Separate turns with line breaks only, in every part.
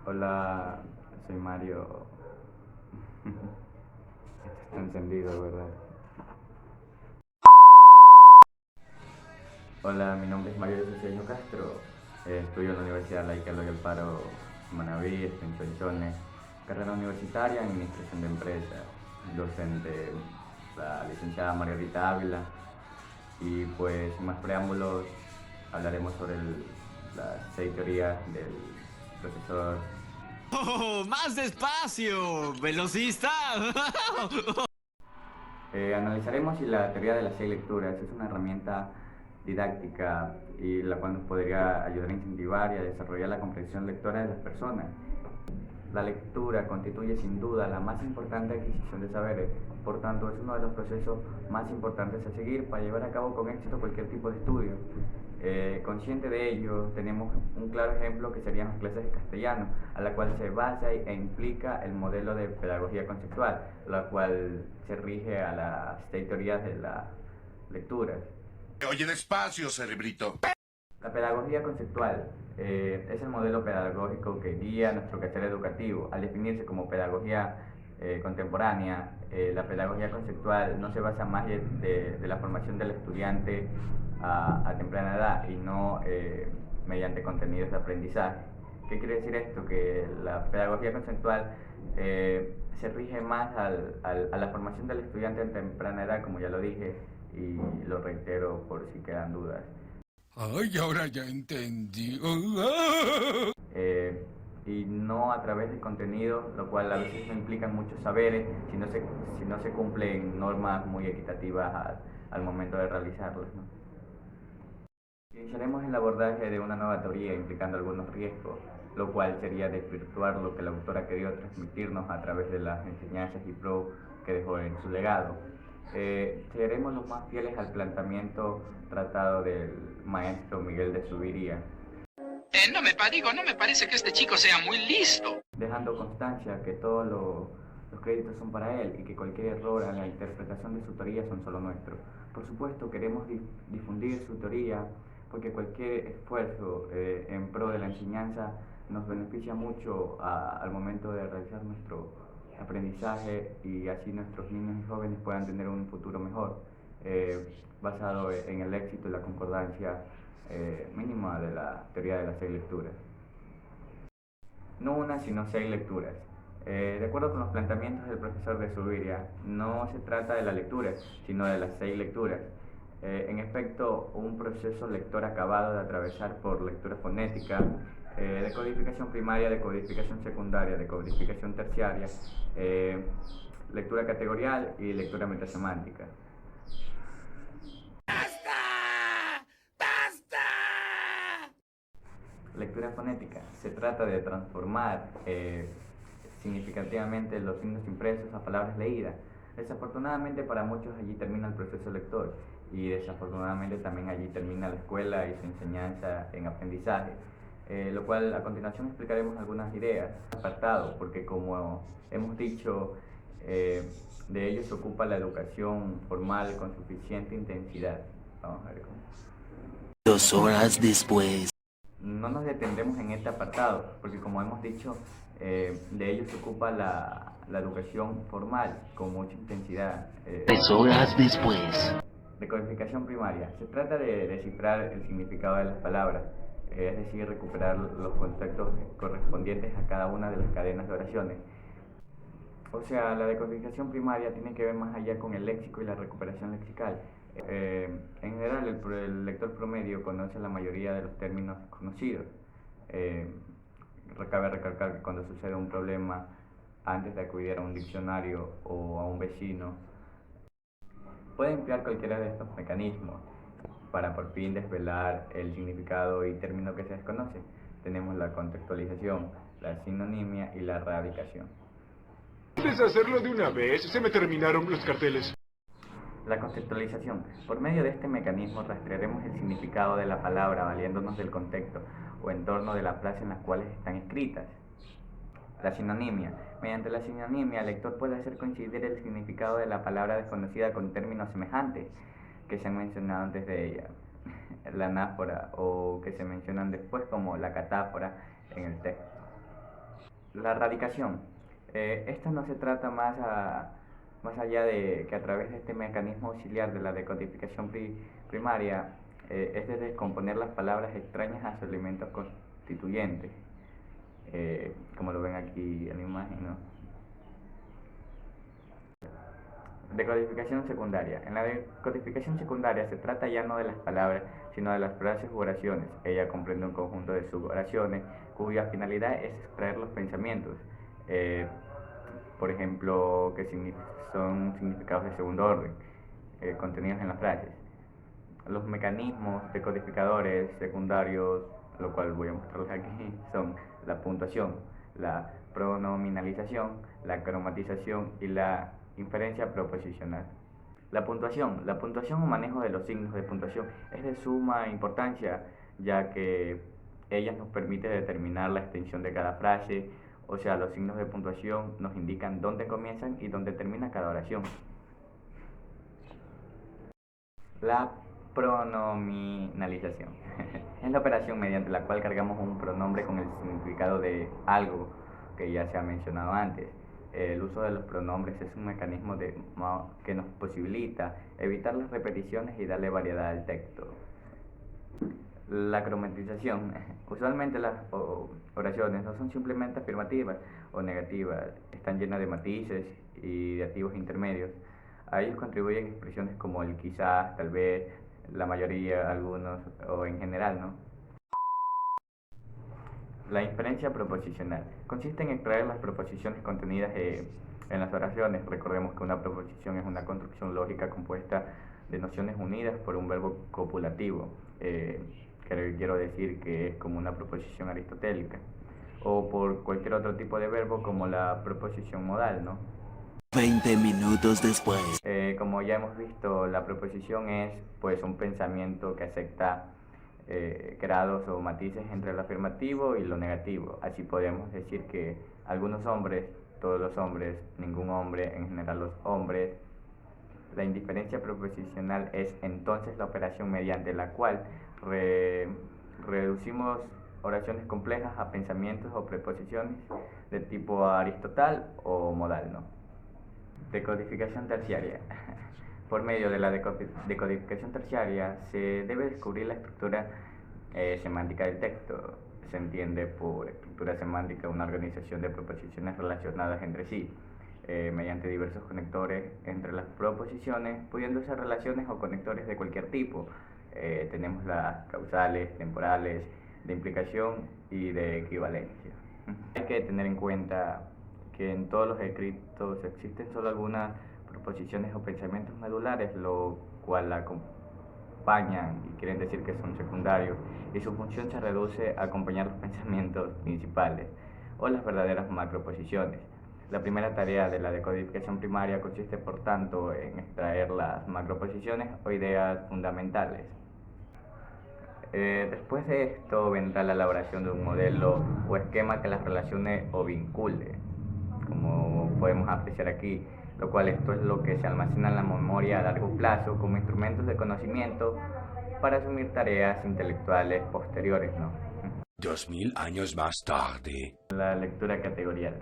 Hola, soy Mario. Esto está encendido, ¿verdad? Hola, mi nombre es Mario Ceseño Castro. Estudio en la Universidad Laica Eloy Alfaro Manaví, estoy en Chonchones. Carrera universitaria en Administración de Empresas. Docente, la licenciada Margarita Ávila. Y pues, sin más preámbulos, hablaremos sobre las 6 teorías del profesor.
¡Oh, más despacio! ¡Velocista!
Analizaremos si la teoría de las 6 lecturas es una herramienta didáctica y la cual nos podría ayudar a incentivar y a desarrollar la comprensión lectora de las personas. La lectura constituye sin duda la más importante adquisición de saberes, por tanto es uno de los procesos más importantes a seguir para llevar a cabo con éxito cualquier tipo de estudio. Consciente de ello, tenemos un claro ejemplo que serían las clases de castellano, a la cual se basa e implica el modelo de pedagogía conceptual, la cual se rige a las 6 teorías de las lecturas.
Oye, despacio, cerebrito.
La pedagogía conceptual es el modelo pedagógico que guía nuestro quehacer educativo. Al definirse como pedagogía contemporánea, la pedagogía conceptual no se basa más de la formación del estudiante a temprana edad y no mediante contenidos de aprendizaje. ¿Qué quiere decir esto? Que la pedagogía conceptual se rige más a la formación del estudiante a temprana edad, como ya lo dije, y lo reitero por si quedan dudas.
Ay, ahora ya entendí.
Y no a través de contenidos, lo cual a veces no implican muchos saberes si no se cumplen normas muy equitativas al momento de realizarlas, ¿no? Iniciaremos el abordaje de una nueva teoría implicando algunos riesgos, lo cual sería desvirtuar lo que la autora ha querido transmitirnos a través de las enseñanzas y pro que dejó en su legado. Seremos los más fieles al planteamiento tratado del maestro Miguel de Zuviría,
No me parece que este chico sea muy listo.
dejando constancia que todos los créditos son para él y que cualquier error en la interpretación de su teoría son solo nuestros. Por supuesto, queremos difundir su teoría porque cualquier esfuerzo en pro de la enseñanza nos beneficia mucho al momento de realizar nuestro aprendizaje y así nuestros niños y jóvenes puedan tener un futuro mejor, basado en el éxito y la concordancia mínima de la teoría de las 6 lecturas. No una, sino 6 lecturas. De acuerdo con los planteamientos del profesor de Zuviría, no se trata de la lectura, sino de las 6 lecturas. En efecto, un proceso lector acabado de atravesar por lectura fonética, de codificación primaria, de codificación secundaria, de codificación terciaria, lectura categorial y lectura metasemántica. Lectura fonética. Se trata de transformar significativamente los signos impresos a palabras leídas. Desafortunadamente para muchos allí termina el proceso lector y desafortunadamente también allí termina la escuela y su enseñanza en aprendizaje. Lo cual a continuación explicaremos algunas ideas, apartado, porque como hemos dicho, de ello se ocupa la educación formal con suficiente intensidad. Vamos a ver cómo.
2 horas después.
No nos detendremos en este apartado, porque como hemos dicho, de ello se ocupa la educación formal con mucha intensidad.
3 horas después.
Decodificación primaria. Se trata de descifrar el significado de las palabras, es decir, recuperar los conceptos correspondientes a cada una de las cadenas de oraciones. O sea, la decodificación primaria tiene que ver más allá con el léxico y la recuperación lexical. En general, el lector promedio conoce la mayoría de los términos conocidos. Cabe recalcar que cuando sucede un problema, antes de acudir a un diccionario o a un vecino, puede emplear cualquiera de estos mecanismos para por fin desvelar el significado y término que se desconoce. Tenemos la contextualización, la sinonimia y la radicación.
¿Puedes hacerlo de una vez? Se me terminaron los carteles.
La contextualización. Por medio de este mecanismo rastrearemos el significado de la palabra valiéndonos del contexto o entorno de la frase en las cuales están escritas. La sinonimia. Mediante la sinonimia, el lector puede hacer coincidir el significado de la palabra desconocida con términos semejantes que se han mencionado antes de ella, la anáfora, o que se mencionan después como la catáfora en el texto. La radicación. Esto no se trata más allá de que a través de este mecanismo auxiliar de la decodificación primaria, es de descomponer las palabras extrañas a sus elementos constituyentes, como lo ven aquí en la imagen, ¿no? Decodificación secundaria. En la decodificación secundaria se trata ya no de las palabras, sino de las frases u oraciones. Ella comprende un conjunto de suboraciones cuya finalidad es extraer los pensamientos, por ejemplo, que son significados de segundo orden, contenidos en las frases. Los mecanismos decodificadores secundarios, lo cual voy a mostrarles aquí, son la puntuación, la pronominalización, la cromatización y la inferencia proposicional. La puntuación o manejo de los signos de puntuación es de suma importancia, ya que ellas nos permite determinar la extensión de cada frase, o sea, los signos de puntuación nos indican dónde comienzan y dónde termina cada oración. La pronominalización es la operación mediante la cual cargamos un pronombre con el significado de algo que ya se ha mencionado antes. El uso de los pronombres es un mecanismo que nos posibilita evitar las repeticiones y darle variedad al texto. La cromatización. Usualmente las oraciones no son simplemente afirmativas o negativas, están llenas de matices y de activos intermedios. A ellos contribuyen expresiones como el quizás, tal vez, la mayoría, algunos o en general, ¿no? La inferencia proposicional consiste en extraer las proposiciones contenidas en las oraciones. Recordemos que una proposición es una construcción lógica compuesta de nociones unidas por un verbo copulativo, que quiero decir que es como una proposición aristotélica, o por cualquier otro tipo de verbo como la proposición modal, ¿no?
20 minutos después.
Como ya hemos visto, la proposición es pues un pensamiento que acepta grados o matices entre lo afirmativo y lo negativo. Así podemos decir que algunos hombres, todos los hombres, ningún hombre, en general los hombres. La indiferencia proposicional es entonces la operación mediante la cual reducimos oraciones complejas a pensamientos o preposiciones de tipo aristotal o modal, ¿no? Decodificación terciaria. Por medio de la decodificación terciaria se debe descubrir la estructura semántica del texto. Se entiende por estructura semántica una organización de proposiciones relacionadas entre sí, mediante diversos conectores entre las proposiciones, pudiendo ser relaciones o conectores de cualquier tipo. Tenemos las causales, temporales, de implicación y de equivalencia. Hay que tener en cuenta que en todos los escritos existen solo algunas proposiciones o pensamientos medulares, lo cual la acompañan y quieren decir que son secundarios, y su función se reduce a acompañar los pensamientos principales o las verdaderas macroposiciones. La primera tarea de la decodificación primaria consiste, por tanto, en extraer las macroposiciones o ideas fundamentales. Después de esto vendrá la elaboración de un modelo o esquema que las relacione o vincule, como podemos apreciar aquí, lo cual esto es lo que se almacena en la memoria a largo plazo como instrumentos de conocimiento para asumir tareas intelectuales posteriores, ¿no?
2000 años más tarde.
La lectura categorial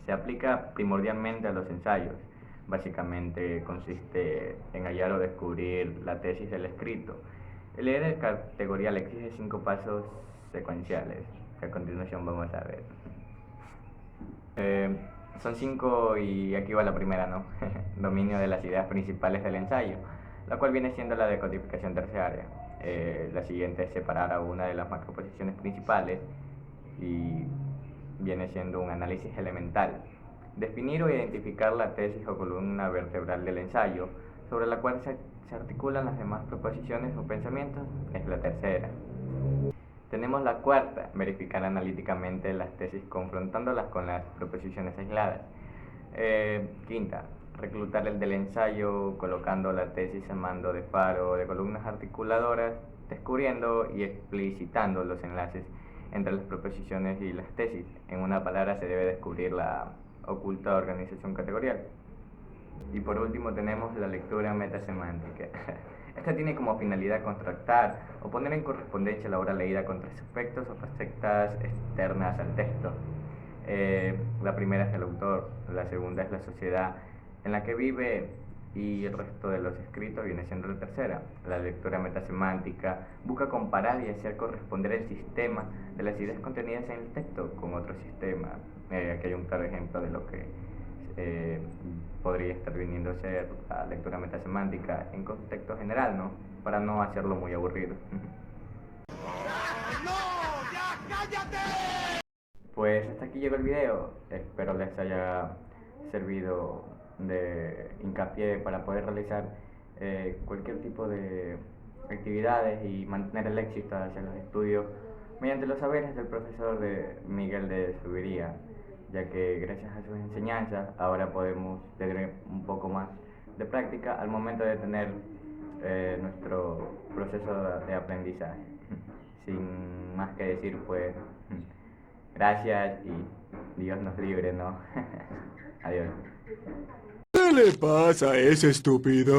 se aplica primordialmente a los ensayos. Básicamente consiste en hallar o descubrir la tesis del escrito. Leer el categorial exige 5 pasos secuenciales, que a continuación vamos a ver. Son 5 y aquí va la primera, ¿no? Dominio de las ideas principales del ensayo, la cual viene siendo la decodificación terciaria. La siguiente es separar a una de las macroposiciones principales y viene siendo un análisis elemental. Definir o identificar la tesis o columna vertebral del ensayo, sobre la cual se articulan las demás proposiciones o pensamientos, es la tercera. Tenemos la cuarta, verificar analíticamente las tesis confrontándolas con las proposiciones aisladas. Quinta, reclutar el del ensayo colocando la tesis en mando de faro de columnas articuladoras, descubriendo y explicitando los enlaces entre las proposiciones y las tesis. En una palabra, se debe descubrir la oculta organización categorial. Y por último tenemos la lectura metasemántica. Esta tiene como finalidad contrastar o poner en correspondencia la obra leída con tres aspectos o facetas externas al texto. La primera es el autor, la segunda es la sociedad en la que vive y el resto de los escritos viene siendo la tercera. La lectura metasemántica busca comparar y hacer corresponder el sistema de las ideas contenidas en el texto con otro sistema. Aquí hay un claro ejemplo de lo que podría estar viniendo a ser la lectura metasemántica en contexto general, ¿no? Para no hacerlo muy aburrido. Pues hasta aquí llegó el video, espero les haya servido de hincapié para poder realizar cualquier tipo de actividades y mantener el éxito hacia los estudios mediante los saberes del profesor Miguel de Zuviría, ya que gracias a sus enseñanzas ahora podemos tener un poco más de práctica al momento de tener nuestro proceso de aprendizaje. Sin más que decir, pues gracias y Dios nos libre, ¿no? Adiós.
¿Qué le pasa a ese estúpido?